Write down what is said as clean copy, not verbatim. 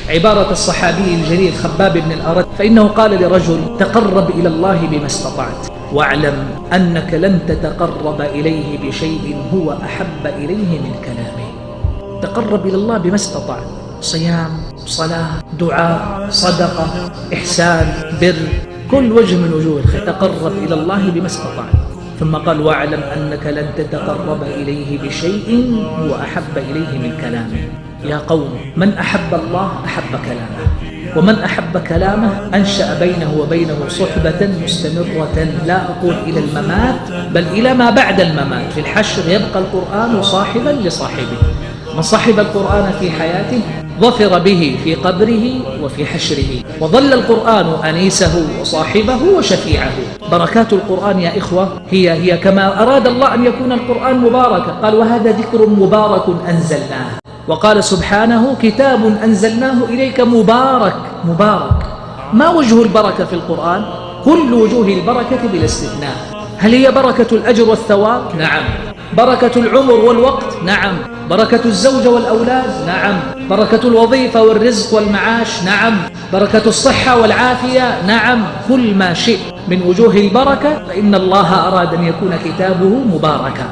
عبارة الصحابي الجليل خباب بن الأرت، فإنه قال لرجل: تقرب إلى الله بما استطعت، واعلم أنك لن تتقرب إليه بشيء هو أحب إليه من كلامه. تقرب إلى الله بما استطعت، صيام، صلاة، دعاء، صدقة، إحسان، بر، كل وجه من وجوه الخير. تقرب إلى الله بما استطعت. ثم قال: واعلم أنك لن تتقرب إليه بشيء هو أحب إليه من كلامه. يا قوم، من أحب الله أحب كلامه، ومن أحب كلامه أنشأ بينه وبينه صحبة مستمرة، لا أقول إلى الممات بل إلى ما بعد الممات. في الحشر يبقى القرآن صاحبا لصاحبه. من صاحب القرآن في حياته ظفر به في قبره وفي حشره، وظل القرآن أنيسه وصاحبه وشفيعه. بركات القرآن يا إخوة هي كما أراد الله أن يكون القرآن مباركا، قال: وهذا ذكر مبارك أنزلناه. وقال سبحانه: كتاب أنزلناه إليك مبارك. مبارك، ما وجه البركة في القرآن؟ كل وجوه البركة بلا استثناء. هل هي بركة الأجر والثواب؟ نعم. بركة العمر والوقت؟ نعم. بركة الزوجة والأولاد؟ نعم. بركة الوظيفة والرزق والمعاش؟ نعم. بركة الصحة والعافية؟ نعم. كل ما شئت من وجوه البركة فإن الله أراد أن يكون كتابه مباركا.